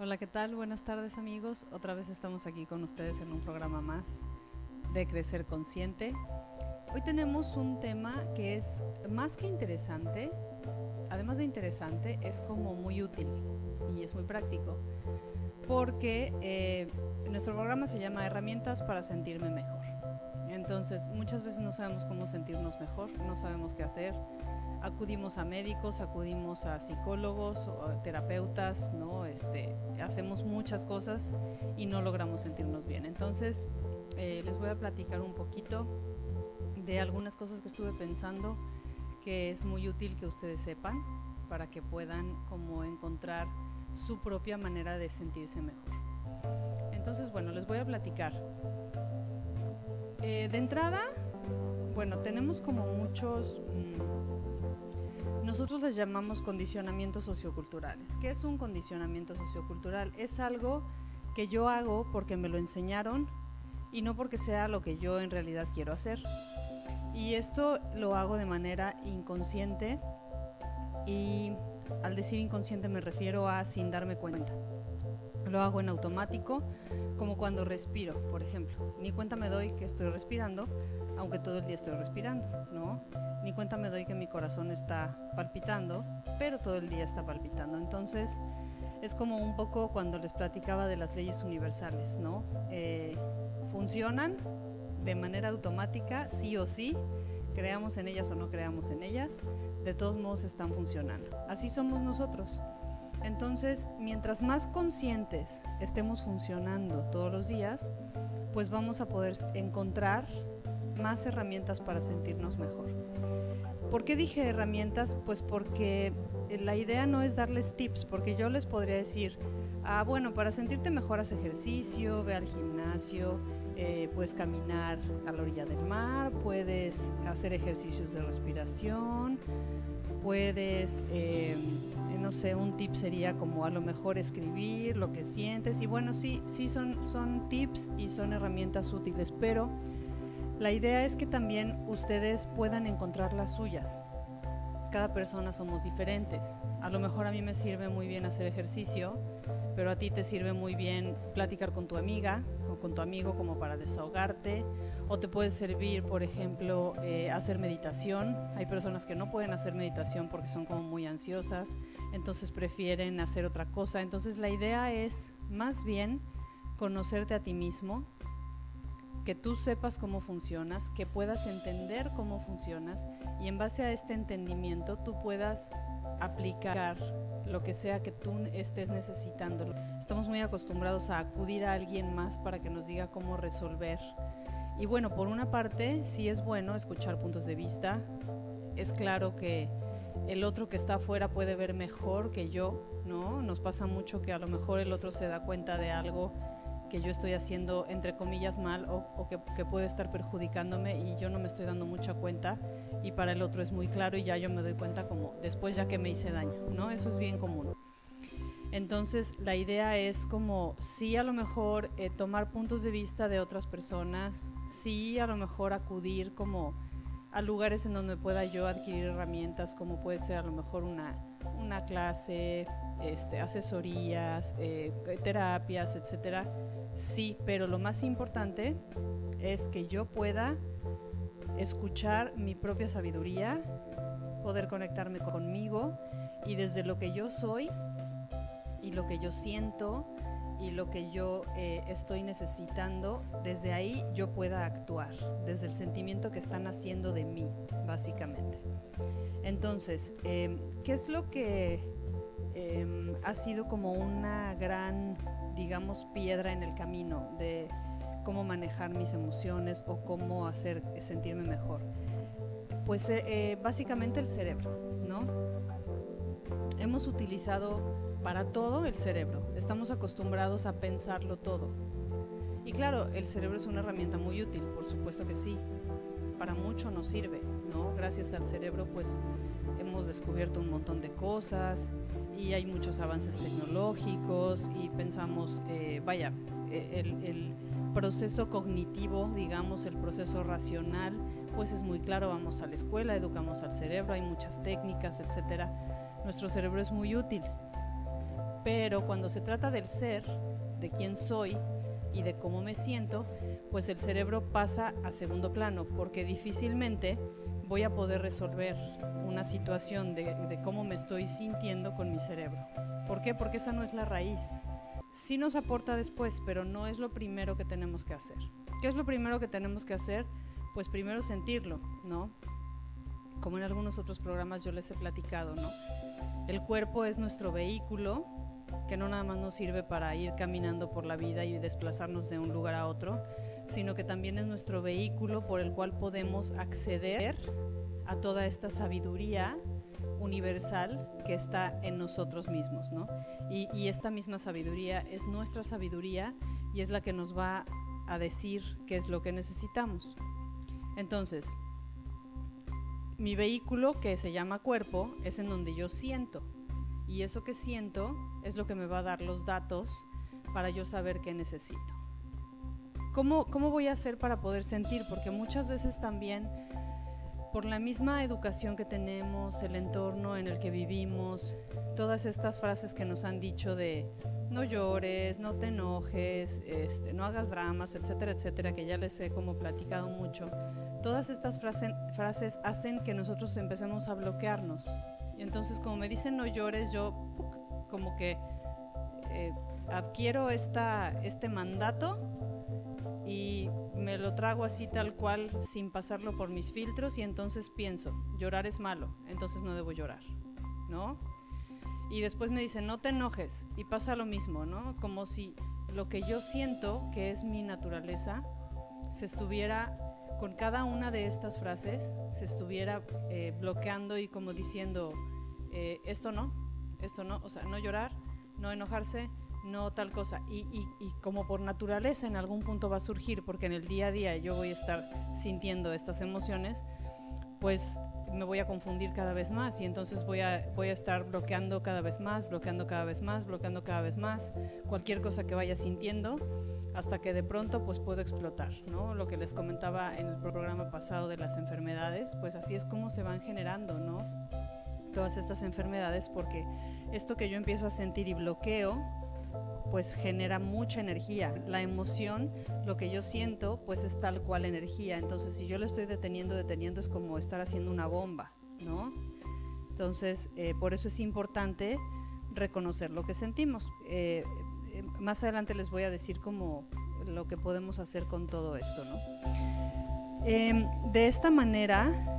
Hola, ¿qué tal? Buenas tardes, amigos. Otra vez estamos aquí con ustedes en un programa más de Crecer Consciente. Hoy tenemos un tema que es más que interesante, además de interesante, es como muy útil y es muy práctico, porque nuestro programa se llama Herramientas para sentirme mejor. Entonces, muchas veces no sabemos cómo sentirnos mejor, no sabemos qué hacer. Acudimos a médicos, acudimos a psicólogos, o a terapeutas, ¿no? Hacemos muchas cosas y no logramos sentirnos bien. Entonces, les voy a platicar un poquito de algunas cosas que estuve pensando que es muy útil que ustedes sepan para que puedan como encontrar su propia manera de sentirse mejor. Entonces, bueno, les voy a platicar. De entrada, bueno, tenemos como muchos... Nosotros les llamamos condicionamientos socioculturales. ¿Qué es un condicionamiento sociocultural? Es algo que yo hago porque me lo enseñaron y no porque sea lo que yo en realidad quiero hacer. Y esto lo hago de manera inconsciente, y al decir inconsciente me refiero a sin darme cuenta. Lo hago en automático, como cuando respiro, por ejemplo. Ni cuenta me doy que estoy respirando, aunque todo el día estoy respirando, ¿no? Ni cuenta me doy que mi corazón está palpitando, pero todo el día está palpitando. Entonces, es como un poco cuando les platicaba de las leyes universales, ¿no? Funcionan de manera automática, sí o sí, creamos en ellas o no creamos en ellas, de todos modos están funcionando. Así somos nosotros. Entonces, mientras más conscientes estemos funcionando todos los días, pues vamos a poder encontrar más herramientas para sentirnos mejor. ¿Por qué dije herramientas? Pues porque la idea no es darles tips, porque yo les podría decir, bueno, para sentirte mejor haz ejercicio, ve al gimnasio, puedes caminar a la orilla del mar, puedes hacer ejercicios de respiración, puedes, no sé, un tip sería como a lo mejor escribir lo que sientes. Y bueno, sí son tips y son herramientas útiles, pero la idea es que también ustedes puedan encontrar las suyas. Cada persona somos diferentes. A lo mejor a mí me sirve muy bien hacer ejercicio, pero a ti te sirve muy bien platicar con tu amiga o con tu amigo como para desahogarte, o te puede servir, por ejemplo, hacer meditación. Hay personas que no pueden hacer meditación porque son como muy ansiosas, entonces prefieren hacer otra cosa. Entonces la idea es más bien conocerte a ti mismo, que tú sepas cómo funcionas, que puedas entender cómo funcionas, y en base a este entendimiento tú puedas aplicar lo que sea que tú estés necesitando. Estamos muy acostumbrados a acudir a alguien más para que nos diga cómo resolver. Y bueno, por una parte sí es bueno escuchar puntos de vista. Es claro que el otro que está afuera puede ver mejor que yo, ¿no? Nos pasa mucho que a lo mejor el otro se da cuenta de algo que yo estoy haciendo entre comillas mal, o que puede estar perjudicándome y yo no me estoy dando mucha cuenta, y para el otro es muy claro y ya yo me doy cuenta como después, ya que me hice daño, ¿no? Eso es bien común. Entonces la idea es como sí, a lo mejor tomar puntos de vista de otras personas, sí, a lo mejor acudir como a lugares en donde pueda yo adquirir herramientas, como puede ser a lo mejor una clase, asesorías, terapias, etcétera. Sí, pero lo más importante es que yo pueda escuchar mi propia sabiduría, poder conectarme conmigo, y desde lo que yo soy y lo que yo siento y lo que yo estoy necesitando, desde ahí yo pueda actuar, desde el sentimiento que están haciendo de mí, básicamente. Entonces, ¿qué es lo que ha sido como una gran, digamos, piedra en el camino de cómo manejar mis emociones o cómo hacer sentirme mejor? Pues básicamente el cerebro, ¿no? Hemos utilizado para todo el cerebro, estamos acostumbrados a pensarlo todo. Y claro, el cerebro es una herramienta muy útil, por supuesto que sí, para mucho nos sirve, ¿no? Gracias al cerebro pues hemos descubierto un montón de cosas y hay muchos avances tecnológicos, y pensamos, el proceso cognitivo, digamos, el proceso racional, pues es muy claro, vamos a la escuela, educamos al cerebro, hay muchas técnicas, etcétera. Nuestro cerebro es muy útil, Pero cuando se trata del ser, de quién soy y de cómo me siento, pues el cerebro pasa a segundo plano, porque difícilmente voy a poder resolver una situación de cómo me estoy sintiendo con mi cerebro. ¿Por qué? Porque esa no es la raíz. Sí nos aporta después, pero no es lo primero que tenemos que hacer. ¿Qué es lo primero que tenemos que hacer? Pues primero sentirlo, ¿no? Como en algunos otros programas yo les he platicado, ¿no? El cuerpo es nuestro vehículo, que no nada más nos sirve para ir caminando por la vida y desplazarnos de un lugar a otro, sino que también es nuestro vehículo por el cual podemos acceder a toda esta sabiduría universal que está en nosotros mismos, ¿no? Y esta misma sabiduría es nuestra sabiduría y es la que nos va a decir qué es lo que necesitamos. Entonces, mi vehículo, que se llama cuerpo, es en donde yo siento. Y eso que siento es lo que me va a dar los datos para yo saber qué necesito. ¿Cómo voy a hacer para poder sentir? Porque muchas veces también, por la misma educación que tenemos, el entorno en el que vivimos, todas estas frases que nos han dicho de no llores, no te enojes, no hagas dramas, etcétera, etcétera, que ya les he como platicado mucho, todas estas frases hacen que nosotros empecemos a bloquearnos. Y entonces, como me dicen no llores, yo como que adquiero este mandato y me lo trago así tal cual, sin pasarlo por mis filtros, y entonces pienso, llorar es malo, entonces no debo llorar, ¿no? Y después me dicen, no te enojes, y pasa lo mismo, ¿no? Como si lo que yo siento, que es mi naturaleza, se estuviera, con cada una de estas frases, se estuviera bloqueando y como diciendo, esto no, o sea, no llorar, no enojarse, no tal cosa, y como por naturaleza en algún punto va a surgir, porque en el día a día yo voy a estar sintiendo estas emociones, pues me voy a confundir cada vez más, y entonces voy a estar bloqueando cada vez más, bloqueando cada vez más, bloqueando cada vez más cualquier cosa que vaya sintiendo, hasta que de pronto pues puedo explotar, ¿no? Lo que les comentaba en el programa pasado de las enfermedades, pues así es como se van generando, ¿no? Todas estas enfermedades, porque esto que yo empiezo a sentir y bloqueo, pues genera mucha energía. La emoción, lo que yo siento, pues es tal cual energía. Entonces, si yo lo estoy deteniendo es como estar haciendo una bomba, ¿no? Entonces, por eso es importante reconocer lo que sentimos. Más adelante les voy a decir como lo que podemos hacer con todo esto, ¿no? De esta manera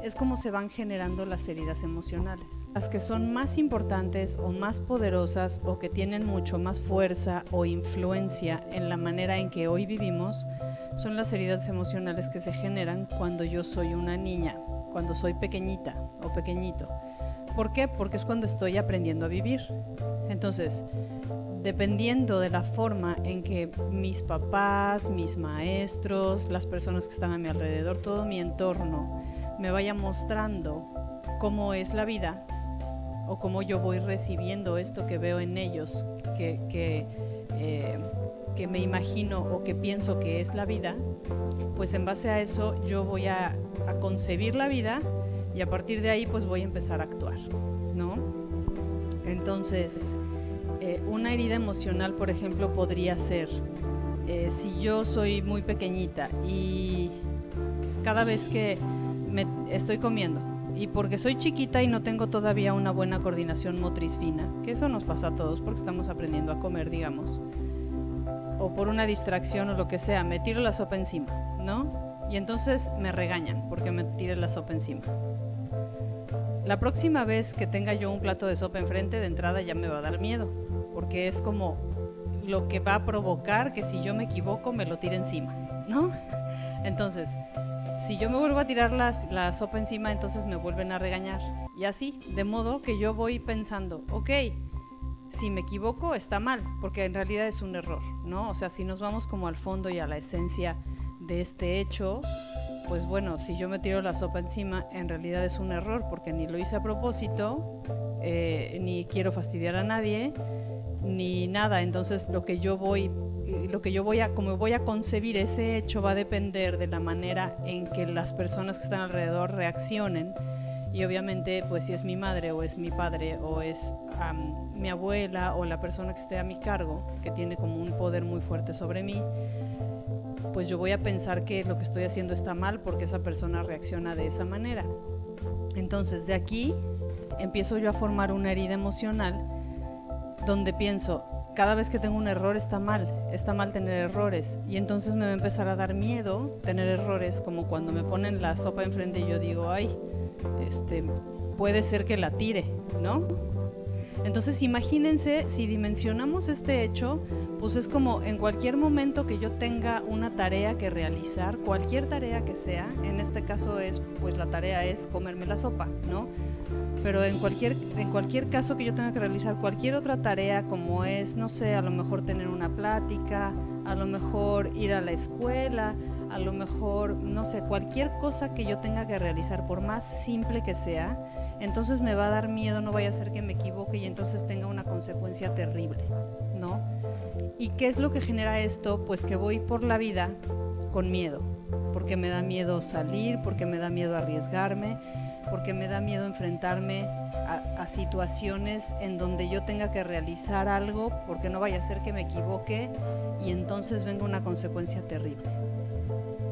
es como se van generando las heridas emocionales. Las que son más importantes o más poderosas o que tienen mucho más fuerza o influencia en la manera en que hoy vivimos son las heridas emocionales que se generan cuando yo soy una niña, cuando soy pequeñita o pequeñito. ¿Por qué? Porque es cuando estoy aprendiendo a vivir. Entonces, dependiendo de la forma en que mis papás, mis maestros, las personas que están a mi alrededor, todo mi entorno me vaya mostrando cómo es la vida o cómo yo voy recibiendo esto que veo en ellos, que me imagino o que pienso que es la vida, pues en base a eso yo voy a concebir la vida y a partir de ahí pues voy a empezar a actuar, ¿no? Entonces, una herida emocional, por ejemplo, podría ser, si yo soy muy pequeñita y cada vez que estoy comiendo, y porque soy chiquita y no tengo todavía una buena coordinación motriz fina, que eso nos pasa a todos porque estamos aprendiendo a comer, digamos, o por una distracción o lo que sea, me tiro la sopa encima, ¿no? Y entonces me regañan porque me tiré la sopa encima. La próxima vez que tenga yo un plato de sopa enfrente, de entrada ya me va a dar miedo, porque es como lo que va a provocar que si yo me equivoco me lo tire encima, ¿no? Entonces, si yo me vuelvo a tirar la sopa encima, entonces me vuelven a regañar. Y así, de modo que yo voy pensando, ok, si me equivoco está mal, porque en realidad es un error, ¿no? O sea, si nos vamos como al fondo y a la esencia de este hecho, pues bueno, si yo me tiro la sopa encima, en realidad es un error, porque ni lo hice a propósito, ni quiero fastidiar a nadie, ni nada. Entonces como voy a concebir ese hecho va a depender de la manera en que las personas que están alrededor reaccionen Y obviamente, pues si es mi madre o es mi padre o es mi abuela o la persona que esté a mi cargo, que tiene como un poder muy fuerte sobre mí, pues yo voy a pensar que lo que estoy haciendo está mal porque esa persona reacciona de esa manera. Entonces, de aquí empiezo yo a formar una herida emocional donde pienso, cada vez que tengo un error está mal tener errores, y entonces me va a empezar a dar miedo tener errores, como cuando me ponen la sopa enfrente y yo digo, ay, puede ser que la tire, ¿no? Entonces imagínense, si dimensionamos este hecho, pues es como en cualquier momento que yo tenga una tarea que realizar, cualquier tarea que sea, en este caso es, pues la tarea es comerme la sopa, ¿no? Pero en cualquier caso que yo tenga que realizar cualquier otra tarea, como es, no sé, a lo mejor tener una plática, a lo mejor ir a la escuela, a lo mejor, no sé, cualquier cosa que yo tenga que realizar, por más simple que sea, entonces me va a dar miedo, no vaya a ser que me equivoque y entonces tenga una consecuencia terrible, ¿no? ¿Y qué es lo que genera esto? Pues que voy por la vida con miedo, porque me da miedo salir, porque me da miedo arriesgarme, porque me da miedo enfrentarme a situaciones en donde yo tenga que realizar algo, porque no vaya a ser que me equivoque y entonces venga una consecuencia terrible.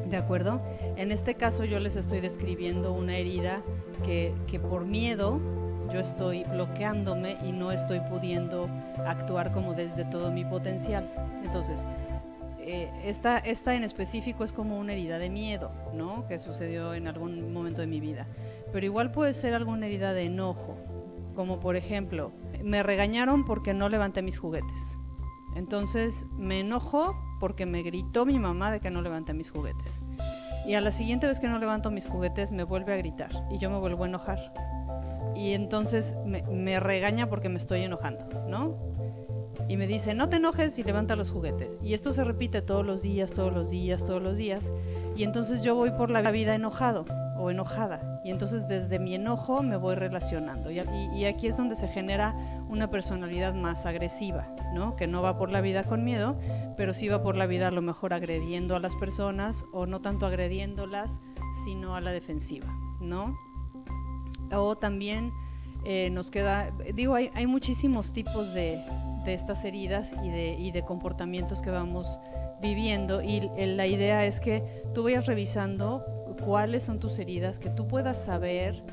¿De acuerdo? En este caso yo les estoy describiendo una herida que por miedo yo estoy bloqueándome y no estoy pudiendo actuar como desde todo mi potencial. Entonces, esta en específico es como una herida de miedo, ¿no? Que sucedió en algún momento de mi vida. Pero igual puede ser alguna herida de enojo, como por ejemplo, me regañaron porque no levanté mis juguetes. Entonces me enojo porque me gritó mi mamá de que no levanté mis juguetes. Y a la siguiente vez que no levanto mis juguetes me vuelve a gritar y yo me vuelvo a enojar. Y entonces me regaña porque me estoy enojando, ¿no? Y me dice, no te enojes y levanta los juguetes. Y esto se repite todos los días. Y entonces yo voy por la vida enojado o enojada. Y entonces desde mi enojo me voy relacionando. Y aquí es donde se genera una personalidad más agresiva, ¿no? Que no va por la vida con miedo, pero sí va por la vida a lo mejor agrediendo a las personas, o no tanto agrediéndolas, sino a la defensiva, ¿no? O también nos queda, digo, hay muchísimos tipos de estas heridas y de comportamientos que vamos viviendo, y la idea es que tú vayas revisando cuáles son tus heridas, que tú puedas saber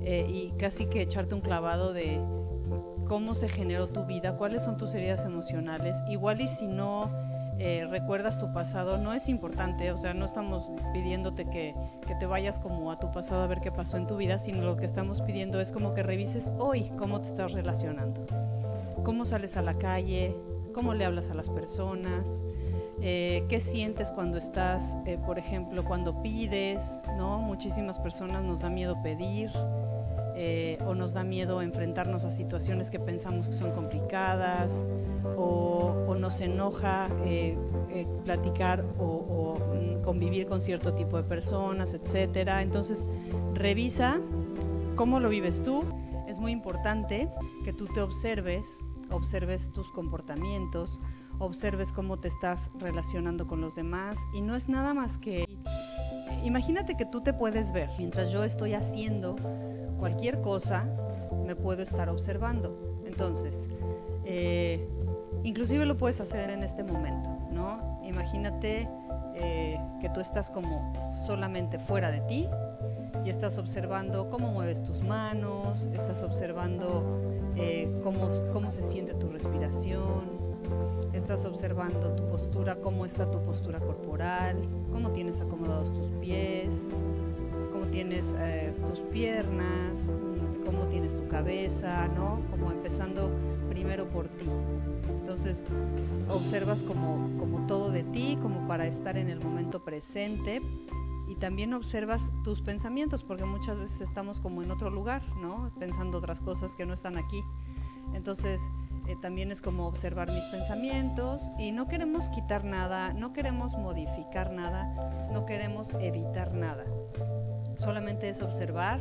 y casi que echarte un clavado de cómo se generó tu vida, cuáles son tus heridas emocionales. Igual y si no recuerdas tu pasado, no es importante, o sea, no estamos pidiéndote que te vayas como a tu pasado a ver qué pasó en tu vida, sino lo que estamos pidiendo es como que revises hoy cómo te estás relacionando, cómo sales a la calle, cómo le hablas a las personas, qué sientes cuando estás, por ejemplo, cuando pides, ¿no? Muchísimas personas nos da miedo pedir, o nos da miedo enfrentarnos a situaciones que pensamos que son complicadas, o nos enoja platicar o convivir con cierto tipo de personas, etcétera. Entonces, revisa cómo lo vives tú. Es muy importante que tú te observes tus comportamientos, observes cómo te estás relacionando con los demás, y no es nada más que, imagínate que tú te puedes ver, mientras yo estoy haciendo cualquier cosa, me puedo estar observando. Entonces, inclusive lo puedes hacer en este momento, ¿no? Imagínate que tú estás como solamente fuera de ti y estás observando cómo mueves tus manos, estás observando cómo se siente tu respiración, estás observando tu postura, cómo está tu postura corporal, cómo tienes acomodados tus pies, cómo tienes tus piernas, cómo tienes tu cabeza, ¿no? Como empezando primero por ti. Entonces observas como todo de ti, como para estar en el momento presente, y también observas tus pensamientos, porque muchas veces estamos como en otro lugar, ¿no? Pensando otras cosas que no están aquí. Entonces también es como observar mis pensamientos, y no queremos quitar nada, no queremos modificar nada, no queremos evitar nada. Solamente es observar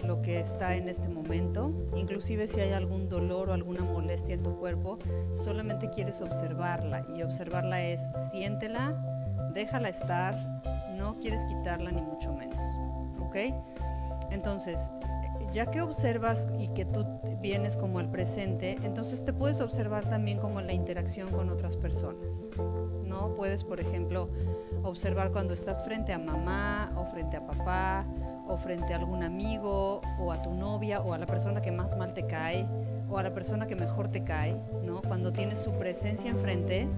lo que está en este momento. Inclusive si hay algún dolor o alguna molestia en tu cuerpo, solamente quieres observarla, y observarla es siéntela, déjala estar, no quieres quitarla ni mucho menos, ¿ok? Entonces, ya que observas y que tú vienes como al presente, entonces te puedes observar también como en la interacción con otras personas, ¿no? Puedes, por ejemplo, observar cuando estás frente a mamá o frente a papá o frente a algún amigo o a tu novia o a la persona que más mal te cae o a la persona que mejor te cae, ¿no? Cuando tienes su presencia enfrente,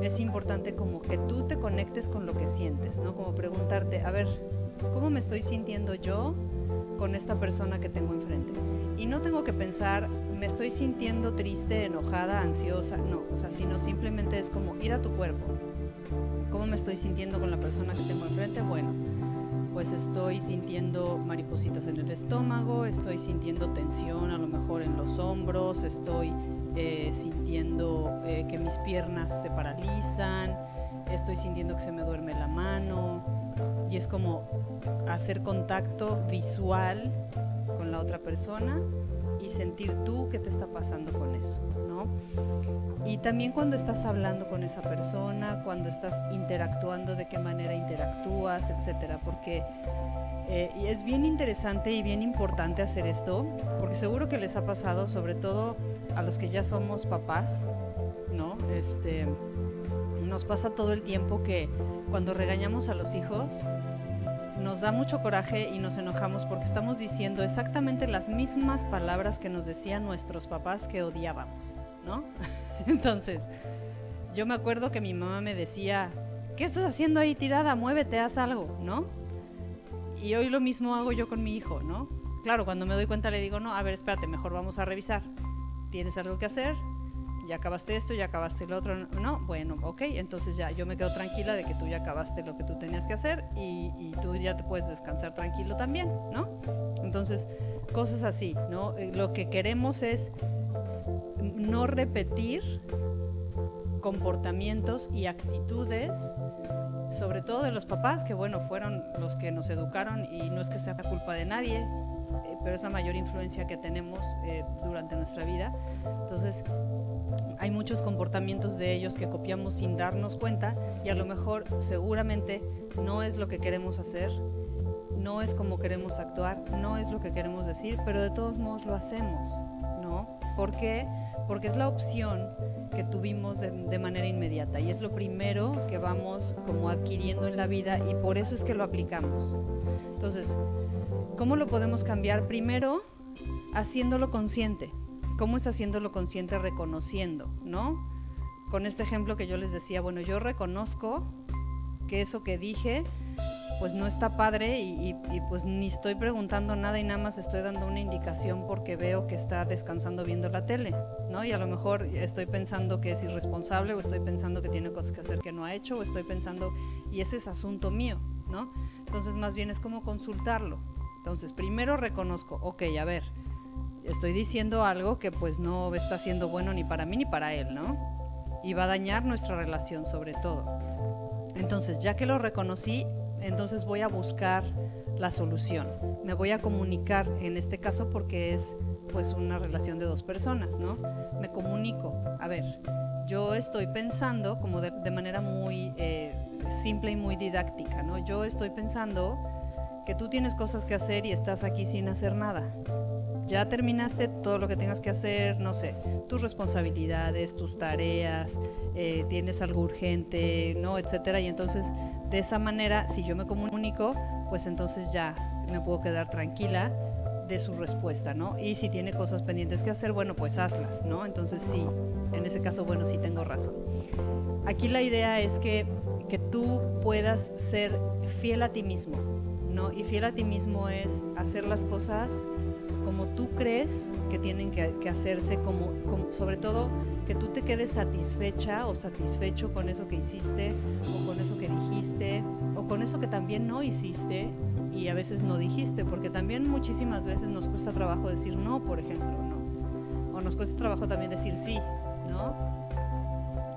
es importante como que tú te conectes con lo que sientes, ¿no? Como preguntarte, a ver, ¿cómo me estoy sintiendo yo con esta persona que tengo enfrente? Y no tengo que pensar, me estoy sintiendo triste, enojada, ansiosa, no, o sea, sino simplemente es como ir a tu cuerpo. ¿Cómo me estoy sintiendo con la persona que tengo enfrente? Bueno, pues estoy sintiendo maripositas en el estómago, estoy sintiendo tensión a lo mejor en los hombros, estoy sintiendo que mis piernas se paralizan, estoy sintiendo que se me duerme la mano, y es como hacer contacto visual con la otra persona y sentir tú qué te está pasando con eso, ¿no? Y también cuando estás hablando con esa persona, cuando estás interactuando, de qué manera interactúas, etcétera, porque es bien interesante y bien importante hacer esto, porque seguro que les ha pasado, sobre todo a los que ya somos papás, ¿no? Nos pasa todo el tiempo que cuando regañamos a los hijos, nos da mucho coraje y nos enojamos porque estamos diciendo exactamente las mismas palabras que nos decían nuestros papás que odiábamos, ¿no? Entonces, yo me acuerdo que mi mamá me decía, ¿qué estás haciendo ahí tirada? Muévete, haz algo, ¿no? Y hoy lo mismo hago yo con mi hijo, ¿no? Claro, cuando me doy cuenta le digo, no, a ver, espérate, mejor vamos a revisar. ¿Tienes algo que hacer? Ya acabaste esto, ya acabaste el otro, no, bueno, ok, entonces ya yo me quedo tranquila de que tú ya acabaste lo que tú tenías que hacer y tú ya te puedes descansar tranquilo también, ¿no? Entonces, cosas así, ¿no? Lo que queremos es no repetir comportamientos y actitudes, sobre todo de los papás, que bueno, fueron los que nos educaron y no es que sea culpa de nadie, pero es la mayor influencia que tenemos durante nuestra vida. Entonces, hay muchos comportamientos de ellos que copiamos sin darnos cuenta y a lo mejor seguramente no es lo que queremos hacer, no es como queremos actuar, no es lo que queremos decir, pero de todos modos lo hacemos, ¿no? ¿Por qué? Porque es la opción que tuvimos de manera inmediata y es lo primero que vamos como adquiriendo en la vida y por eso es que lo aplicamos. Entonces, ¿cómo lo podemos cambiar? Primero, haciéndolo consciente. ¿Cómo es haciéndolo consciente? Reconociendo, ¿no? Con este ejemplo que yo les decía, bueno, yo reconozco que eso que dije pues no está padre y pues ni estoy preguntando nada y nada más estoy dando una indicación porque veo que está descansando viendo la tele, ¿no? Y a lo mejor estoy pensando que es irresponsable o estoy pensando que tiene cosas que hacer que no ha hecho o estoy pensando, y ese es asunto mío, ¿no? Entonces más bien es como consultarlo. Entonces primero reconozco, ok, a ver, estoy diciendo algo que pues no está siendo bueno ni para mí ni para él, ¿no? Y va a dañar nuestra relación sobre todo. Entonces ya que lo reconocí, entonces voy a buscar la solución. Me voy a comunicar, en este caso porque es pues una relación de dos personas, ¿no? Me comunico, a ver, yo estoy pensando como de manera muy simple y muy didáctica, ¿no? Yo estoy pensando que tú tienes cosas que hacer y estás aquí sin hacer nada. Ya terminaste todo lo que tengas que hacer, no sé, tus responsabilidades, tus tareas, tienes algo urgente, ¿no? Etcétera. Y entonces, de esa manera, si yo me comunico, pues entonces ya me puedo quedar tranquila de su respuesta, ¿no? Y si tiene cosas pendientes que hacer, bueno, pues hazlas, ¿no? Entonces sí, en ese caso, bueno, sí tengo razón. Aquí la idea es que tú puedas ser fiel a ti mismo, ¿no? Y fiel a ti mismo es hacer las cosas como tú crees que tienen que hacerse, como sobre todo que tú te quedes satisfecha o satisfecho con eso que hiciste o con eso que dijiste o con eso que también no hiciste y a veces no dijiste, porque también muchísimas veces nos cuesta trabajo decir no, por ejemplo, ¿no? O nos cuesta trabajo también decir sí, ¿no?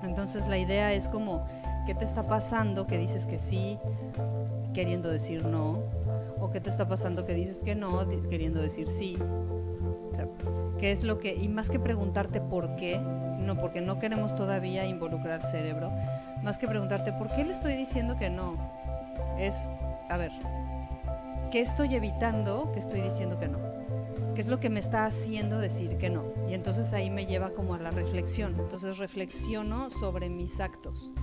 Entonces la idea es como, ¿qué te está pasando que dices que sí queriendo decir no? ¿O qué te está pasando que dices que no queriendo decir sí? O sea, ¿qué es lo que? Y más que preguntarte por qué, no, porque no queremos todavía involucrar el cerebro, más que preguntarte por qué le estoy diciendo que no, es, a ver, ¿qué estoy evitando que estoy diciendo que no? ¿Qué es lo que me está haciendo decir que no? Y entonces ahí me lleva como a la reflexión. Entonces reflexiono sobre mis actos.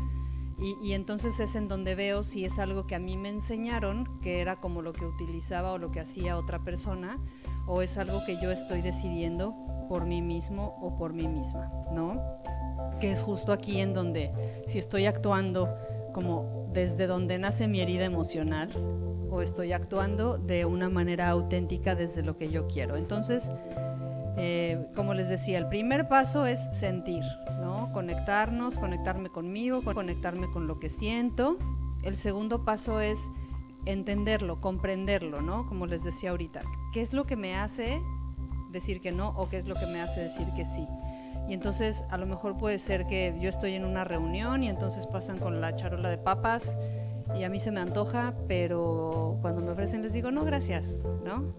Y entonces es en donde veo si es algo que a mí me enseñaron, que era como lo que utilizaba o lo que hacía otra persona, o es algo que yo estoy decidiendo por mí mismo o por mí misma, ¿no? Que es justo aquí en donde, si estoy actuando como desde donde nace mi herida emocional, o estoy actuando de una manera auténtica desde lo que yo quiero. Entonces, como les decía, el primer paso es sentir, ¿no? Conectarme conmigo, conectarme con lo que siento. El segundo paso es entenderlo, comprenderlo, ¿no? Como les decía ahorita, ¿qué es lo que me hace decir que no o qué es lo que me hace decir que sí? Y entonces a lo mejor puede ser que yo estoy en una reunión y entonces pasan con la charola de papas y a mí se me antoja, pero cuando me ofrecen les digo no gracias, ¿no?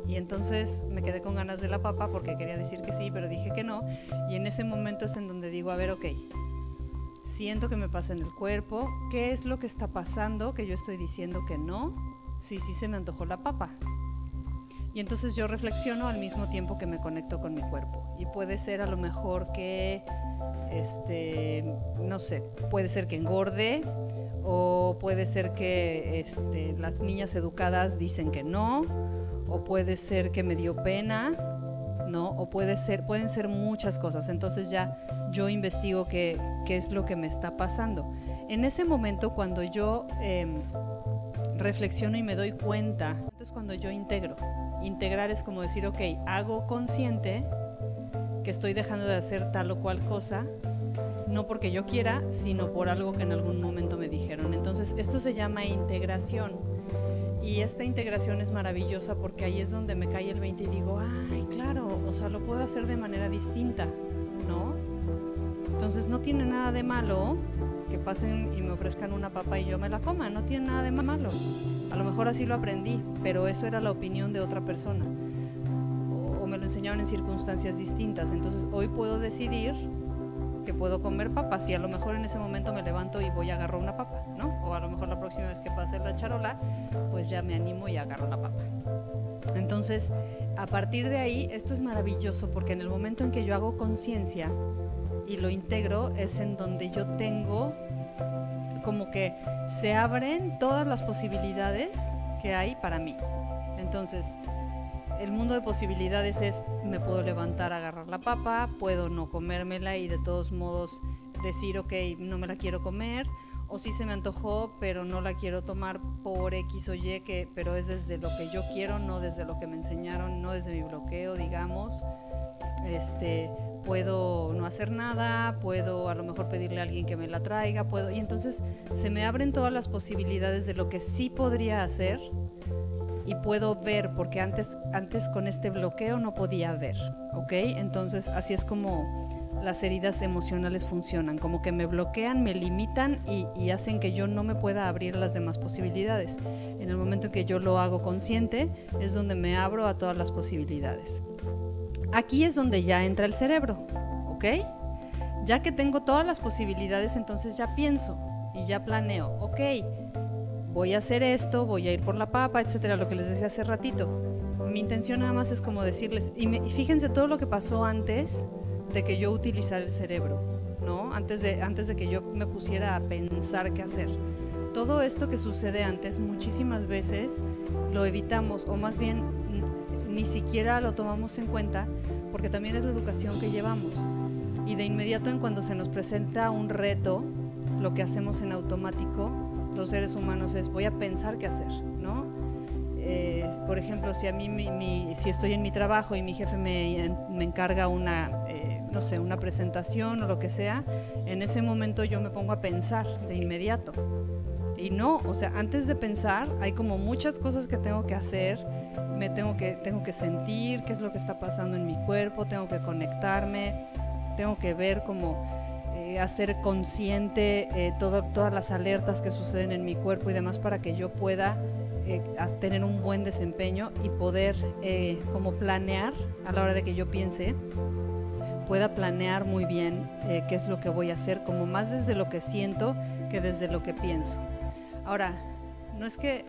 Y entonces me quedé con ganas de la papa porque quería decir que sí, pero dije que no. Y en ese momento es en donde digo, a ver, ok, siento que me pasa en el cuerpo, ¿qué es lo que está pasando que yo estoy diciendo que no? Sí se me antojó la papa. Y entonces yo reflexiono al mismo tiempo que me conecto con mi cuerpo. Y puede ser a lo mejor que, no sé, puede ser que engorde, o puede ser que las niñas educadas dicen que no, o puede ser que me dio pena, ¿no? O pueden ser muchas cosas. Entonces ya yo investigo qué es lo que me está pasando. En ese momento, cuando yo reflexiono y me doy cuenta, entonces cuando yo integro. Integrar es como decir, ok, hago consciente que estoy dejando de hacer tal o cual cosa, no porque yo quiera, sino por algo que en algún momento me dijeron. Entonces esto se llama integración. Y esta integración es maravillosa porque ahí es donde me cae el 20 y digo, ay, claro, o sea, lo puedo hacer de manera distinta, ¿no? Entonces no tiene nada de malo que pasen y me ofrezcan una papa y yo me la coma, no tiene nada de malo. A lo mejor así lo aprendí, pero eso era la opinión de otra persona. O me lo enseñaron en circunstancias distintas. Entonces hoy puedo decidir que puedo comer papas y a lo mejor en ese momento me levanto y voy a agarrar una papa, ¿no? O a lo mejor la próxima vez que pase la charola, pues ya me animo y agarro la papa. Entonces, a partir de ahí, esto es maravilloso porque en el momento en que yo hago conciencia y lo integro, es en donde yo tengo como que se abren todas las posibilidades que hay para mí. Entonces, el mundo de posibilidades es, me puedo levantar a agarrar la papa, puedo no comérmela y de todos modos decir, ok, no me la quiero comer, o sí se me antojó, pero no la quiero tomar por X o Y, pero es desde lo que yo quiero, no desde lo que me enseñaron, no desde mi bloqueo, digamos. Puedo no hacer nada, puedo a lo mejor pedirle a alguien que me la traiga, y entonces se me abren todas las posibilidades de lo que sí podría hacer y puedo ver, porque antes con este bloqueo no podía ver, ¿ok? Entonces así es como las heridas emocionales funcionan, como que me bloquean, me limitan y hacen que yo no me pueda abrir a las demás posibilidades. En el momento en que yo lo hago consciente es donde me abro a todas las posibilidades. Aquí es donde ya entra el cerebro, ¿ok? Ya que tengo todas las posibilidades, entonces ya pienso y ya planeo, ok, voy a hacer esto, voy a ir por la papa, etcétera, lo que les decía hace ratito. Mi intención nada más es como decirles, y fíjense todo lo que pasó antes de que yo utilizara el cerebro, ¿no? Antes de que yo me pusiera a pensar qué hacer. Todo esto que sucede antes, muchísimas veces lo evitamos, o más bien ni siquiera lo tomamos en cuenta, porque también es la educación que llevamos. Y de inmediato, en cuando se nos presenta un reto, lo que hacemos en automático los seres humanos es voy a pensar qué hacer, ¿no? Por ejemplo, si a mí si estoy en mi trabajo y mi jefe me encarga una presentación o lo que sea, en ese momento yo me pongo a pensar de inmediato. Y no, o sea, antes de pensar hay como muchas cosas que tengo que hacer, tengo que sentir qué es lo que está pasando en mi cuerpo, tengo que conectarme, tengo que ver cómo hacer consciente todas las alertas que suceden en mi cuerpo y demás para que yo pueda tener un buen desempeño y poder como planear a la hora de que yo piense, pueda planear muy bien qué es lo que voy a hacer, como más desde lo que siento que desde lo que pienso. Ahora, no es que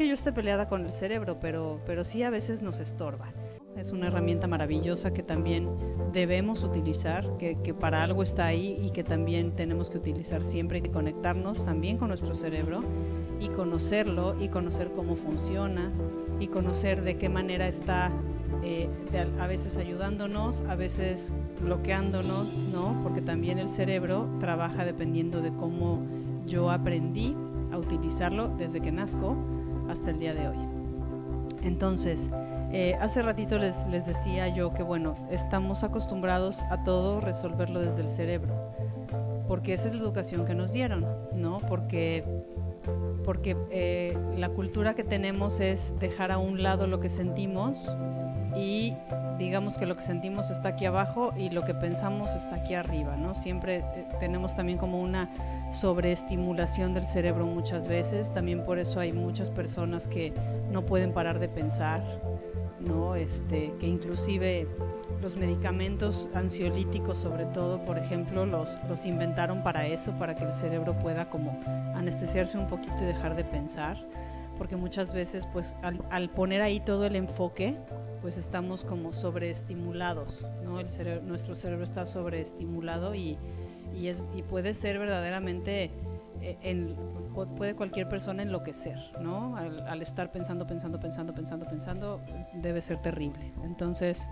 yo esté peleada con el cerebro, pero sí a veces nos estorba. Es una herramienta maravillosa que también debemos utilizar, que para algo está ahí y que también tenemos que utilizar siempre, y conectarnos también con nuestro cerebro y conocerlo y conocer cómo funciona y conocer de qué manera está a veces ayudándonos, a veces bloqueándonos, ¿no? Porque también el cerebro trabaja dependiendo de cómo yo aprendí a utilizarlo desde que nazco hasta el día de hoy. Entonces, hace ratito les decía yo que bueno, estamos acostumbrados a todo resolverlo desde el cerebro, porque esa es la educación que nos dieron, ¿no? Porque la cultura que tenemos es dejar a un lado lo que sentimos y digamos que lo que sentimos está aquí abajo y lo que pensamos está aquí arriba, ¿no? Siempre tenemos también como una sobreestimulación del cerebro muchas veces, también por eso hay muchas personas que no pueden parar de pensar, ¿no? Que inclusive los medicamentos ansiolíticos, sobre todo, por ejemplo, los inventaron para eso, para que el cerebro pueda como anestesiarse un poquito y dejar de pensar, porque muchas veces pues al poner ahí todo el enfoque, pues estamos como sobreestimulados, ¿no? Nuestro cerebro está sobreestimulado y puede ser verdaderamente, puede cualquier persona enloquecer, ¿no? Al estar pensando, debe ser terrible. Entonces,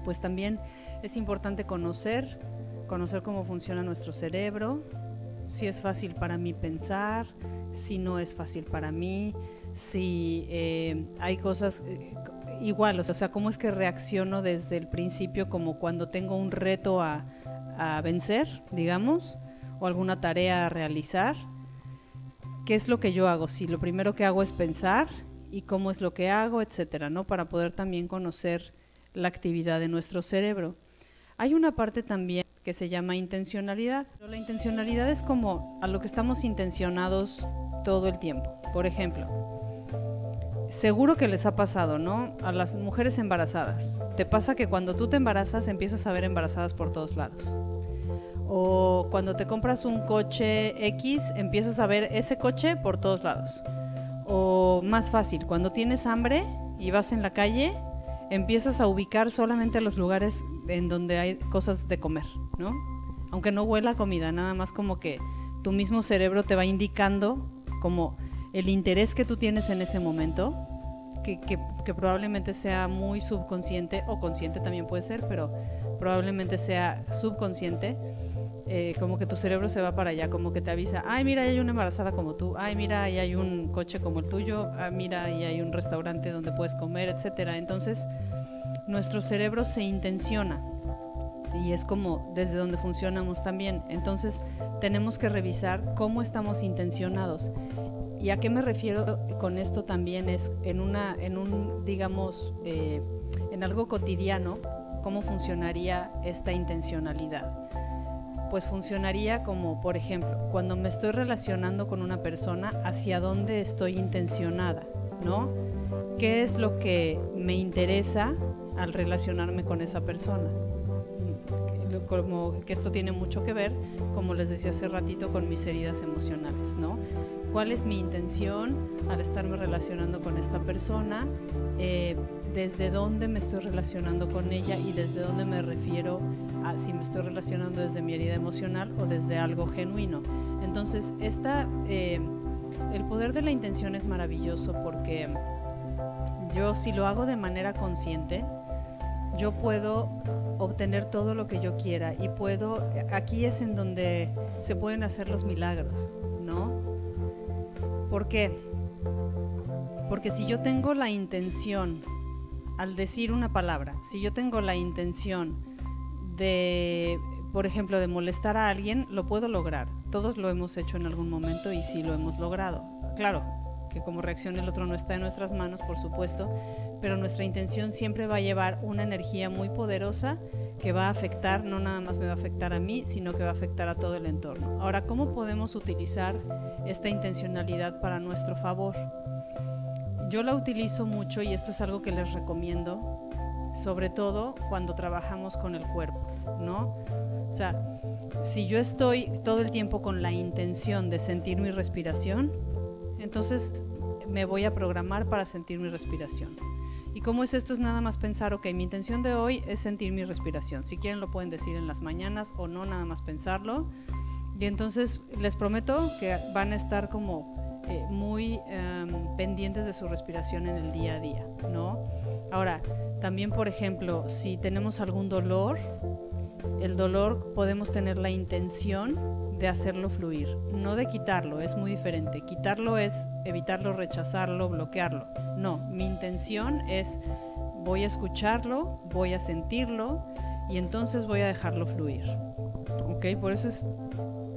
pues también es importante conocer cómo funciona nuestro cerebro, si es fácil para mí pensar, si no es fácil para mí, si hay cosas igual, o sea, cómo es que reacciono desde el principio, como cuando tengo un reto a vencer, digamos, o alguna tarea a realizar. ¿Qué es lo que yo hago? Si lo primero que hago es pensar y cómo es lo que hago, etcétera, ¿no? Para poder también conocer la actividad de nuestro cerebro. Hay una parte también que se llama intencionalidad. La intencionalidad es como a lo que estamos intencionados todo el tiempo. Por ejemplo, seguro que les ha pasado, ¿no? A las mujeres embarazadas. Te pasa que cuando tú te embarazas empiezas a ver embarazadas por todos lados. O cuando te compras un coche X, empiezas a ver ese coche por todos lados. O más fácil, cuando tienes hambre y vas en la calle, empiezas a ubicar solamente los lugares en donde hay cosas de comer, ¿no? Aunque no huela a comida, nada más como que tu mismo cerebro te va indicando como el interés que tú tienes en ese momento, que probablemente sea muy subconsciente o consciente también puede ser, pero probablemente sea subconsciente. Como que tu cerebro se va para allá, como que te avisa, ay mira, ahí hay una embarazada como tú, ay mira, ahí hay un coche como el tuyo, mira, ahí hay un restaurante donde puedes comer, etcétera. Entonces nuestro cerebro se intenciona y es como desde donde funcionamos también. Entonces tenemos que revisar cómo estamos intencionados. ¿Y a qué me refiero con esto también? Es en algo cotidiano, ¿cómo funcionaría esta intencionalidad? Pues funcionaría como, por ejemplo, cuando me estoy relacionando con una persona, ¿hacia dónde estoy intencionada? ¿No? ¿Qué es lo que me interesa al relacionarme con esa persona? Como que esto tiene mucho que ver, como les decía hace ratito, con mis heridas emocionales, ¿no? ¿Cuál es mi intención al estarme relacionando con esta persona? ¿Desde dónde me estoy relacionando con ella y desde dónde me refiero a si me estoy relacionando desde mi herida emocional o desde algo genuino? Entonces, el poder de la intención es maravilloso porque yo, si lo hago de manera consciente, yo puedo obtener todo lo que yo quiera y aquí es en donde se pueden hacer los milagros, ¿no? ¿Por qué? Porque si yo tengo la intención, al decir una palabra, si yo tengo la intención de, por ejemplo, de molestar a alguien, lo puedo lograr. Todos lo hemos hecho en algún momento y sí lo hemos logrado. Claro, que como reaccione el otro no está en nuestras manos, por supuesto, pero nuestra intención siempre va a llevar una energía muy poderosa que va a afectar, no nada más me va a afectar a mí, sino que va a afectar a todo el entorno. Ahora, ¿cómo podemos utilizar esta intencionalidad para nuestro favor? Yo la utilizo mucho y esto es algo que les recomiendo, sobre todo cuando trabajamos con el cuerpo, ¿no? O sea, si yo estoy todo el tiempo con la intención de sentir mi respiración, Entonces me voy a programar para sentir mi respiración. ¿Y cómo es esto? Es nada más pensar, ok, mi intención de hoy es sentir mi respiración. Si quieren lo pueden decir en las mañanas o no, nada más pensarlo. Y entonces les prometo que van a estar como muy pendientes de su respiración en el día a día, ¿no? Ahora, también, por ejemplo, si tenemos algún dolor, el dolor podemos tener la intención de hacerlo fluir, no de quitarlo, es muy diferente. Quitarlo es evitarlo, rechazarlo, bloquearlo. No, mi intención es voy a escucharlo, voy a sentirlo y entonces voy a dejarlo fluir. ¿Ok? Por eso es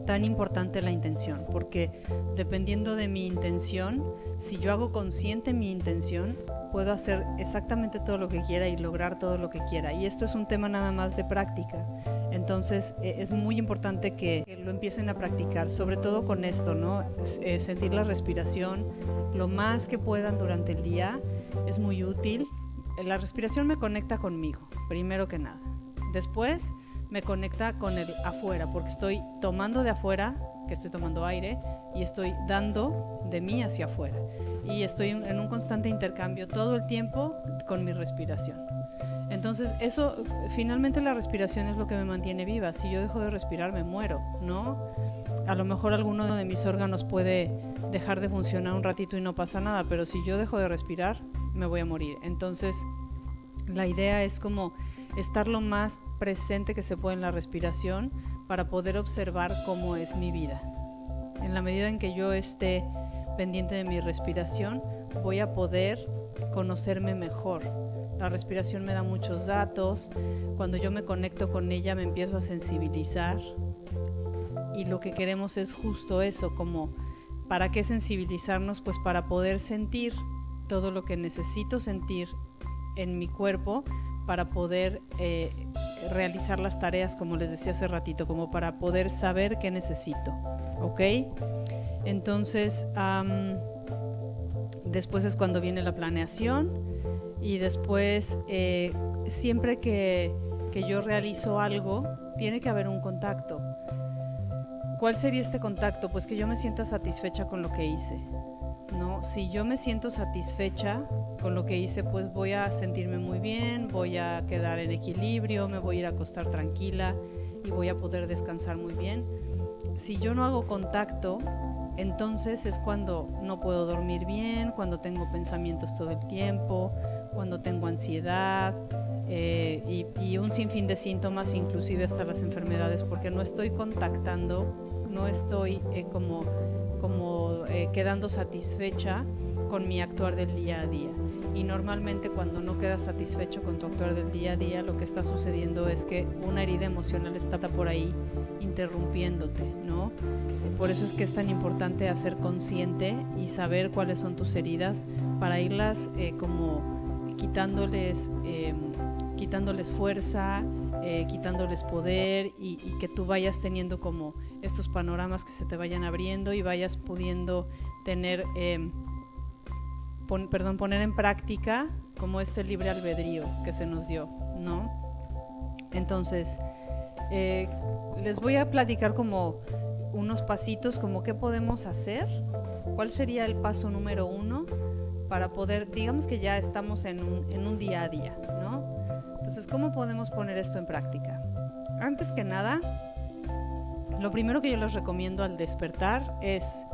tan importante la intención, porque dependiendo de mi intención, si yo hago consciente mi intención, puedo hacer exactamente todo lo que quiera y lograr todo lo que quiera. Y esto es un tema nada más de práctica. Entonces es muy importante que lo empiecen a practicar, sobre todo con esto, ¿no? Sentir la respiración lo más que puedan durante el día es muy útil. La respiración me conecta conmigo, primero que nada. Después me conecta con el afuera, porque estoy tomando de afuera, que estoy tomando aire, y estoy dando de mí hacia afuera. Y estoy en un constante intercambio todo el tiempo con mi respiración. Entonces, eso, finalmente la respiración es lo que me mantiene viva. Si yo dejo de respirar, me muero, ¿no? A lo mejor alguno de mis órganos puede dejar de funcionar un ratito y no pasa nada, pero si yo dejo de respirar, me voy a morir. Entonces, la idea es como estar lo más presente que se puede en la respiración para poder observar cómo es mi vida. En la medida en que yo esté pendiente de mi respiración, voy a poder conocerme mejor. La respiración me da muchos datos. Cuando yo me conecto con ella, me empiezo a sensibilizar. Y lo que queremos es justo eso, como ¿para qué sensibilizarnos? Pues para poder sentir todo lo que necesito sentir en mi cuerpo para poder realizar las tareas, como les decía hace ratito, como para poder saber qué necesito, ¿ok? Entonces, después es cuando viene la planeación y después siempre que yo realizo algo, tiene que haber un contacto. ¿Cuál sería este contacto? Pues que yo me sienta satisfecha con lo que hice, ¿no? Si yo me siento satisfecha con lo que hice, pues voy a sentirme muy bien, voy a quedar en equilibrio, me voy a ir a acostar tranquila y voy a poder descansar muy bien. Si yo no hago contacto, entonces es cuando no puedo dormir bien, cuando tengo pensamientos todo el tiempo, cuando tengo ansiedad y un sinfín de síntomas, inclusive hasta las enfermedades, porque no estoy contactando, no estoy quedando satisfecha con mi actuar del día a día. Y normalmente cuando no quedas satisfecho con tu actuar del día a día, lo que está sucediendo es que una herida emocional está por ahí interrumpiéndote, ¿no? Por eso es que es tan importante hacer consciente y saber cuáles son tus heridas para irlas como quitándoles fuerza, quitándoles poder y que tú vayas teniendo como estos panoramas que se te vayan abriendo y vayas pudiendo tener poner en práctica como este libre albedrío que se nos dio, ¿no? Entonces, les voy a platicar como unos pasitos, como qué podemos hacer, cuál sería el paso número 1 para poder, digamos que ya estamos en un día a día, ¿no? Entonces, ¿cómo podemos poner esto en práctica? Antes que nada, lo primero que yo les recomiendo al despertar es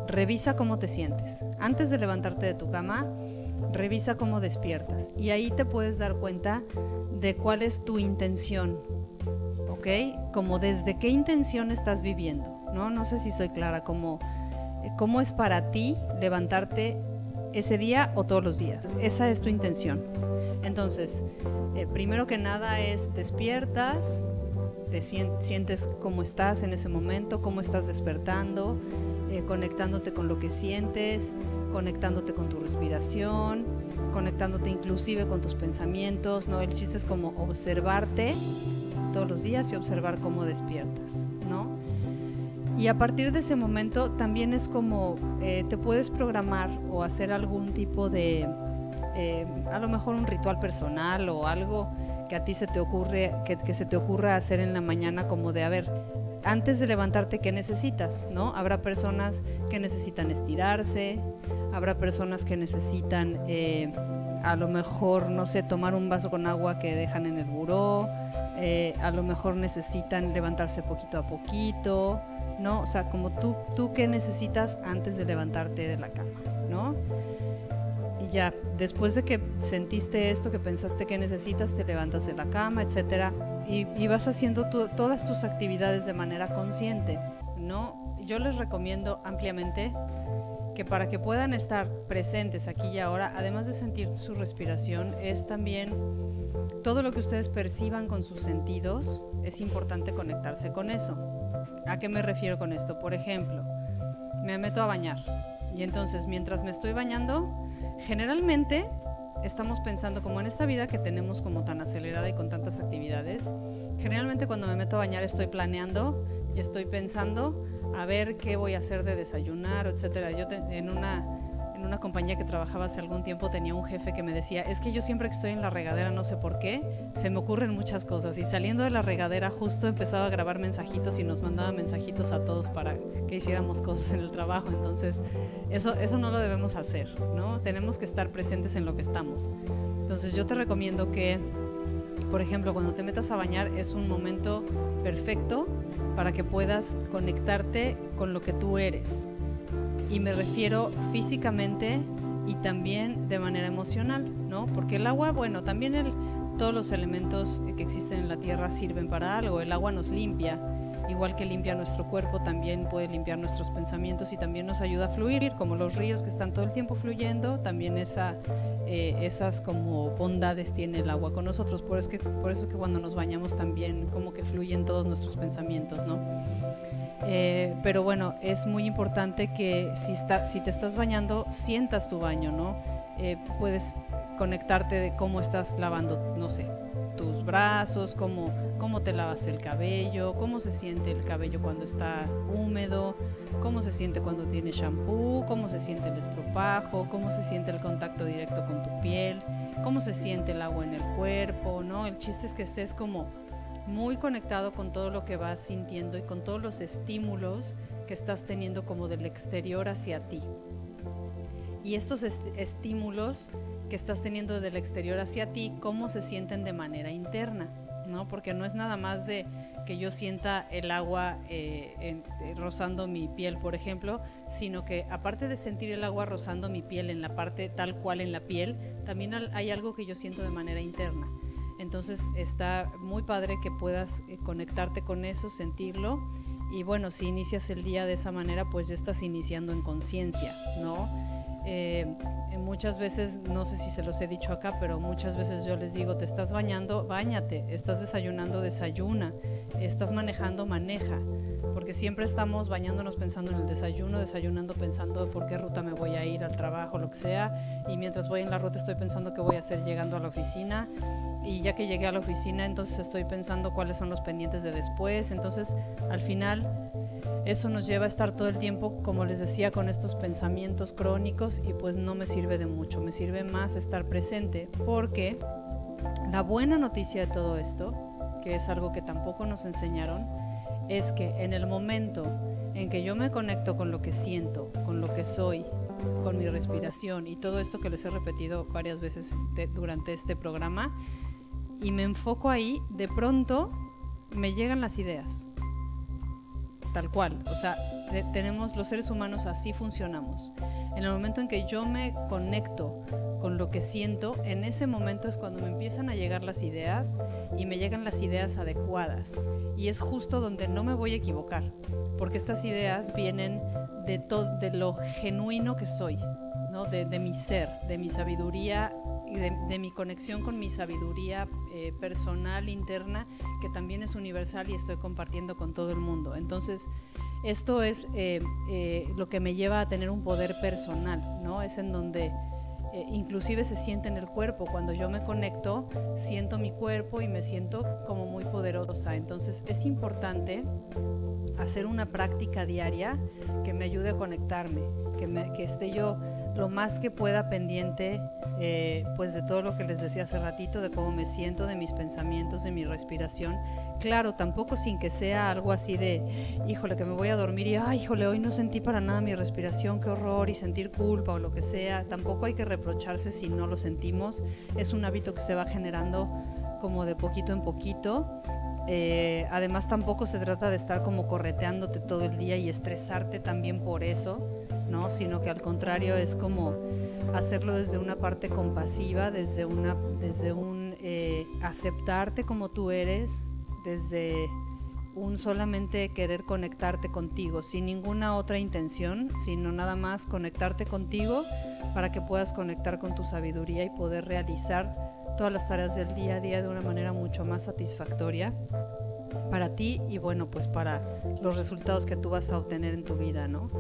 revisa cómo te sientes. Antes de levantarte de tu cama, revisa cómo despiertas. Y ahí te puedes dar cuenta de cuál es tu intención, ¿ok? Como desde qué intención estás viviendo, ¿no? No sé si soy clara, cómo es para ti levantarte ese día o todos los días. Esa es tu intención. Entonces, primero que nada es despiertas, te sientes cómo estás en ese momento, cómo estás despertando, conectándote con lo que sientes, conectándote con tu respiración, conectándote inclusive con tus pensamientos, ¿no? El chiste es como observarte todos los días y observar cómo despiertas, ¿no? Y a partir de ese momento también es como te puedes programar o hacer algún tipo de, a lo mejor un ritual personal o algo que a ti se te ocurre, que se te ocurra hacer en la mañana, como de, a ver, antes de levantarte, ¿qué necesitas? ¿No? Habrá personas que necesitan estirarse, habrá personas que necesitan a lo mejor, no sé, tomar un vaso con agua que dejan en el buró, a lo mejor necesitan levantarse poquito a poquito, ¿no? O sea, como tú qué necesitas antes de levantarte de la cama, ¿no? Y ya, después de que sentiste esto, que pensaste que necesitas, te levantas de la cama, etcétera, y vas haciendo todas tus actividades de manera consciente, ¿no? Yo les recomiendo ampliamente que para que puedan estar presentes aquí y ahora, además de sentir su respiración, es también todo lo que ustedes perciban con sus sentidos, es importante conectarse con eso. ¿A qué me refiero con esto? Por ejemplo, me meto a bañar y entonces mientras me estoy bañando, generalmente estamos pensando, como en esta vida que tenemos como tan acelerada y con tantas actividades, generalmente cuando me meto a bañar estoy planeando y estoy pensando a ver qué voy a hacer de desayunar, etcétera. Yo en una compañía que trabajaba hace algún tiempo tenía un jefe que me decía, es que yo siempre que estoy en la regadera, no sé por qué, se me ocurren muchas cosas, y saliendo de la regadera justo empezaba a grabar mensajitos y nos mandaba mensajitos a todos para que hiciéramos cosas en el trabajo. Entonces eso no lo debemos hacer, ¿no? Tenemos que estar presentes en lo que estamos. Entonces yo te recomiendo que, por ejemplo, cuando te metas a bañar es un momento perfecto para que puedas conectarte con lo que tú eres. Y me refiero físicamente y también de manera emocional, ¿no? Porque el agua, bueno, también todos los elementos que existen en la tierra sirven para algo. El agua nos limpia, igual que limpia nuestro cuerpo, también puede limpiar nuestros pensamientos y también nos ayuda a fluir, como los ríos que están todo el tiempo fluyendo, también esas como bondades tiene el agua con nosotros. Por eso es que cuando nos bañamos también como que fluyen todos nuestros pensamientos, ¿no? Pero bueno, es muy importante que si te estás bañando, sientas tu baño, ¿no? Puedes conectarte de cómo estás lavando, no sé, tus brazos, cómo te lavas el cabello, cómo se siente el cabello cuando está húmedo, cómo se siente cuando tiene shampoo, cómo se siente el estropajo, cómo se siente el contacto directo con tu piel, cómo se siente el agua en el cuerpo, ¿no? El chiste es que estés como muy conectado con todo lo que vas sintiendo y con todos los estímulos que estás teniendo como del exterior hacia ti. Y estos estímulos que estás teniendo del exterior hacia ti, ¿cómo se sienten de manera interna? ¿No? Porque no es nada más de que yo sienta el agua rozando mi piel, por ejemplo, sino que aparte de sentir el agua rozando mi piel en la parte tal cual en la piel, también hay algo que yo siento de manera interna. Entonces está muy padre que puedas conectarte con eso, sentirlo, y bueno, si inicias el día de esa manera, pues ya estás iniciando en conciencia, ¿no? Muchas veces, no sé si se los he dicho acá, pero muchas veces yo les digo, te estás bañando, báñate, estás desayunando, desayuna, estás manejando, maneja, porque siempre estamos bañándonos pensando en el desayuno, desayunando pensando por qué ruta me voy a ir al trabajo, lo que sea, y mientras voy en la ruta estoy pensando qué voy a hacer llegando a la oficina, y ya que llegué a la oficina entonces estoy pensando cuáles son los pendientes de después. Entonces al final eso nos lleva a estar todo el tiempo, como les decía, con estos pensamientos crónicos, y pues no me sirve de mucho, me sirve más estar presente, porque la buena noticia de todo esto, que es algo que tampoco nos enseñaron, es que en el momento en que yo me conecto con lo que siento, con lo que soy, con mi respiración y todo esto que les he repetido varias veces durante este programa, y me enfoco ahí, de pronto me llegan las ideas, tal cual. O sea, tenemos los seres humanos, así funcionamos. En el momento en que yo me conecto con lo que siento, en ese momento es cuando me empiezan a llegar las ideas, y me llegan las ideas adecuadas, y es justo donde no me voy a equivocar, porque estas ideas vienen de lo genuino que soy, ¿no? De mi ser, de mi sabiduría, de mi conexión con mi sabiduría personal, interna, que también es universal y estoy compartiendo con todo el mundo. Entonces esto es lo que me lleva a tener un poder personal, ¿no? Es en donde inclusive se siente en el cuerpo. Cuando yo me conecto, siento mi cuerpo y me siento como muy poderosa. Entonces es importante hacer una práctica diaria que me ayude a conectarme, que esté yo lo más que pueda pendiente pues de todo lo que les decía hace ratito, de cómo me siento, de mis pensamientos, de mi respiración. Claro, tampoco sin que sea algo así de, híjole, que me voy a dormir y, ay, híjole, hoy no sentí para nada mi respiración, qué horror, y sentir culpa o lo que sea. Tampoco hay que reprocharse si no lo sentimos. Es un hábito que se va generando como de poquito en poquito. Además tampoco se trata de estar como correteándote todo el día y estresarte también por eso, ¿no? Sino que al contrario es como hacerlo desde una parte compasiva, desde un aceptarte como tú eres, desde un solamente querer conectarte contigo, sin ninguna otra intención, sino nada más conectarte contigo para que puedas conectar con tu sabiduría y poder realizar todas las tareas del día a día de una manera mucho más satisfactoria para ti y bueno, pues para los resultados que tú vas a obtener en tu vida, ¿no?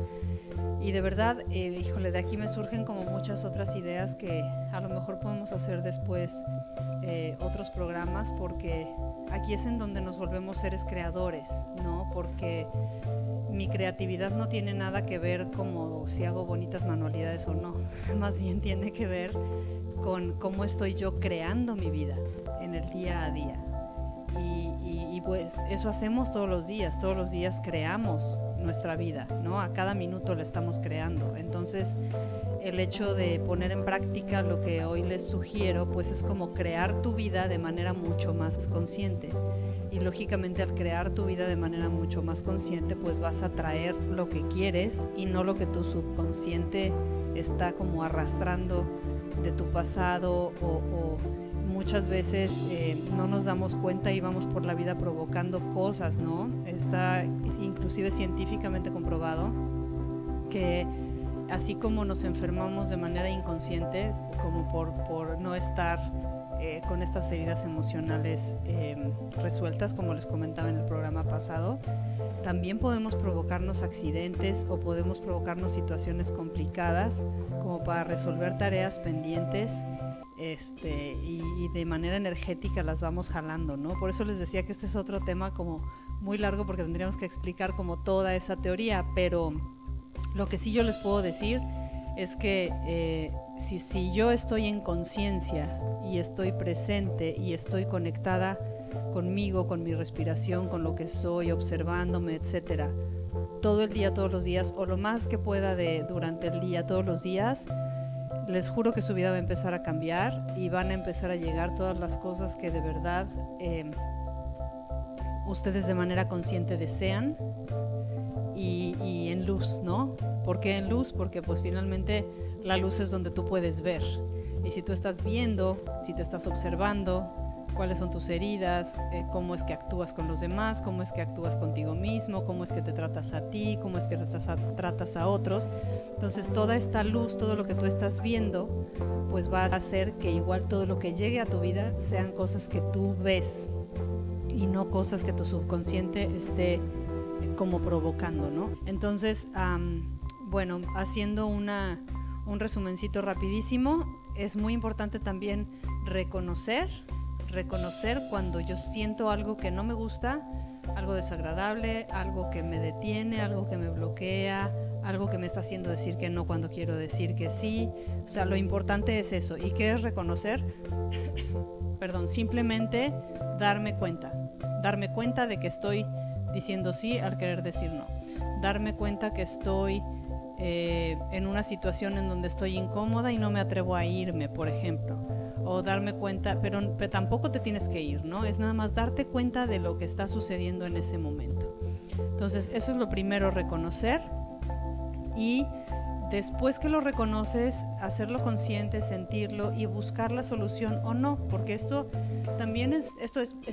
Y de verdad, híjole, de aquí me surgen como muchas otras ideas que a lo mejor podemos hacer después otros programas, porque aquí es en donde nos volvemos seres creadores, ¿no? Porque mi creatividad no tiene nada que ver como si hago bonitas manualidades o no, más bien tiene que ver con cómo estoy yo creando mi vida en el día a día. Y pues eso hacemos todos los días creamos nuestra vida, ¿no? A cada minuto la estamos creando. Entonces, el hecho de poner en práctica lo que hoy les sugiero, pues es como crear tu vida de manera mucho más consciente. Y lógicamente al crear tu vida de manera mucho más consciente, pues vas a traer lo que quieres y no lo que tu subconsciente está como arrastrando de tu pasado o muchas veces no nos damos cuenta y vamos por la vida provocando cosas, ¿no? Está inclusive científicamente comprobado que así como nos enfermamos de manera inconsciente, como por no estar con estas heridas emocionales resueltas, como les comentaba en el programa pasado, también podemos provocarnos accidentes o podemos provocarnos situaciones complicadas como para resolver tareas pendientes y de manera energética las vamos jalando, ¿no? Por eso les decía que este es otro tema como muy largo porque tendríamos que explicar como toda esa teoría, pero lo que sí yo les puedo decir es que si yo estoy en conciencia y estoy presente y estoy conectada conmigo, con mi respiración, con lo que soy, observándome, etcétera, todo el día, todos los días, o lo más que pueda durante el día, todos los días, les juro que su vida va a empezar a cambiar y van a empezar a llegar todas las cosas que de verdad ustedes de manera consciente desean y en luz, ¿no? ¿Por qué en luz? Porque pues finalmente la luz es donde tú puedes ver. Y si tú estás viendo, si te estás observando, cuáles son tus heridas, cómo es que actúas con los demás, cómo es que actúas contigo mismo, cómo es que te tratas a ti, cómo es que tratas a otros. Entonces toda esta luz, todo lo que tú estás viendo, pues va a hacer que igual todo lo que llegue a tu vida sean cosas que tú ves y no cosas que tu subconsciente esté como provocando, ¿no? Entonces, bueno, haciendo un resumencito rapidísimo, es muy importante también reconocer cuando yo siento algo que no me gusta, algo desagradable, algo que me detiene, algo que me bloquea, algo que me está haciendo decir que no cuando quiero decir que sí. O sea, lo importante es eso. ¿Y qué es reconocer? Perdón, simplemente darme cuenta de que estoy diciendo sí al querer decir no. Darme cuenta que estoy en una situación en donde estoy incómoda y no me atrevo a irme, por ejemplo. O darme cuenta, pero tampoco te tienes que ir, ¿no? Es nada más darte cuenta de lo que está sucediendo en ese momento. Entonces, eso es lo primero, reconocer. Y después que lo reconoces, hacerlo consciente, sentirlo y buscar la solución o no, porque esto también es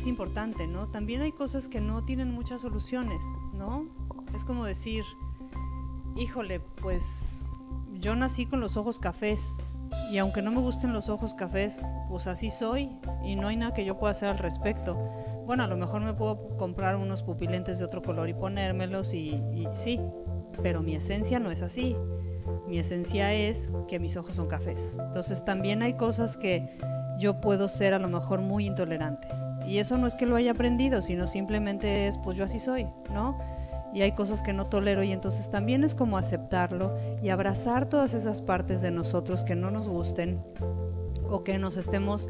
importante, ¿no? También hay cosas que no tienen muchas soluciones, ¿no? Es como decir, híjole, pues yo nací con los ojos cafés y aunque no me gusten los ojos cafés, pues así soy y no hay nada que yo pueda hacer al respecto. Bueno, a lo mejor me puedo comprar unos pupilentes de otro color y ponérmelos y sí, pero mi esencia no es así. Mi esencia es que mis ojos son cafés. Entonces también hay cosas que yo puedo ser a lo mejor muy intolerante. Y eso no es que lo haya aprendido, sino simplemente es, pues yo así soy, ¿no? y hay cosas que no tolero, y entonces también es como aceptarlo y abrazar todas esas partes de nosotros que no nos gusten o que nos estemos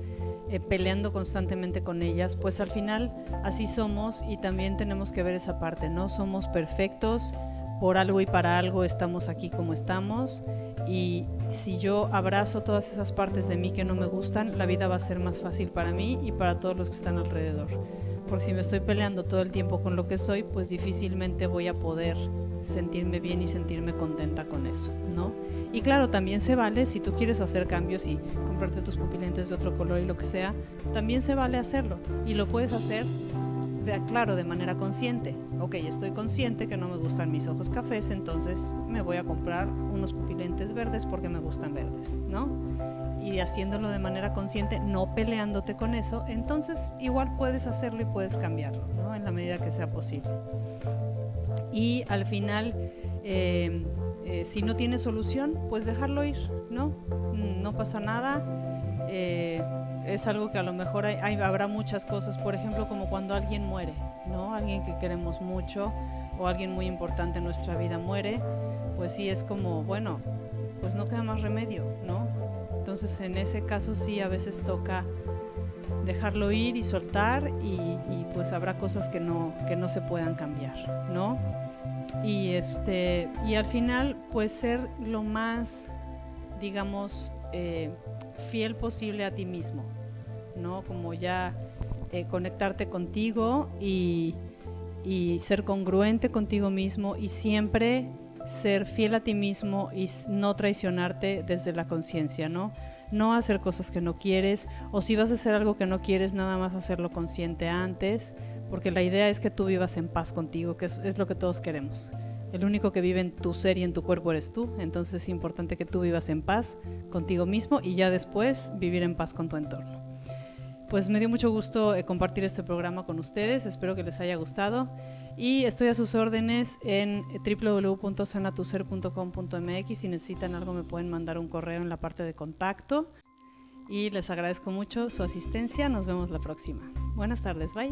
peleando constantemente con ellas. Pues al final así somos, y también tenemos que ver esa parte, no somos perfectos, por algo y para algo estamos aquí como estamos, y si yo abrazo todas esas partes de mí que no me gustan, la vida va a ser más fácil para mí y para todos los que están alrededor. Porque si me estoy peleando todo el tiempo con lo que soy, pues difícilmente voy a poder sentirme bien y sentirme contenta con eso, ¿no? Y claro, también se vale, si tú quieres hacer cambios y comprarte tus pupilentes de otro color y lo que sea, también se vale hacerlo, y lo puedes hacer, claro, de manera consciente. Ok, estoy consciente que no me gustan mis ojos cafés, entonces me voy a comprar unos pupilentes verdes porque me gustan verdes, ¿no? Y haciéndolo de manera consciente, no peleándote con eso, entonces igual puedes hacerlo y puedes cambiarlo, ¿no? En la medida que sea posible. Y al final, si no tiene solución, pues dejarlo ir, ¿no? No pasa nada. Es algo que a lo mejor habrá muchas cosas, por ejemplo, como cuando alguien muere, ¿no? Alguien que queremos mucho o alguien muy importante en nuestra vida muere, pues sí es como, bueno, pues no queda más remedio, ¿no? Entonces en ese caso sí a veces toca dejarlo ir y soltar, y pues habrá cosas que no se puedan cambiar, ¿no? Y al final pues ser lo más, digamos, fiel posible a ti mismo, ¿no? Como ya conectarte contigo y ser congruente contigo mismo, y siempre ser fiel a ti mismo y no traicionarte desde la conciencia, ¿no? No hacer cosas que no quieres, o si vas a hacer algo que no quieres, nada más hacerlo consciente antes, porque la idea es que tú vivas en paz contigo, que es lo que todos queremos. El único que vive en tu ser y en tu cuerpo eres tú, entonces es importante que tú vivas en paz contigo mismo y ya después vivir en paz con tu entorno. Pues me dio mucho gusto compartir este programa con ustedes, espero que les haya gustado, y estoy a sus órdenes en www.sanatuser.com.mx. Si necesitan algo me pueden mandar un correo en la parte de contacto, y les agradezco mucho su asistencia. Nos vemos la próxima. Buenas tardes, bye.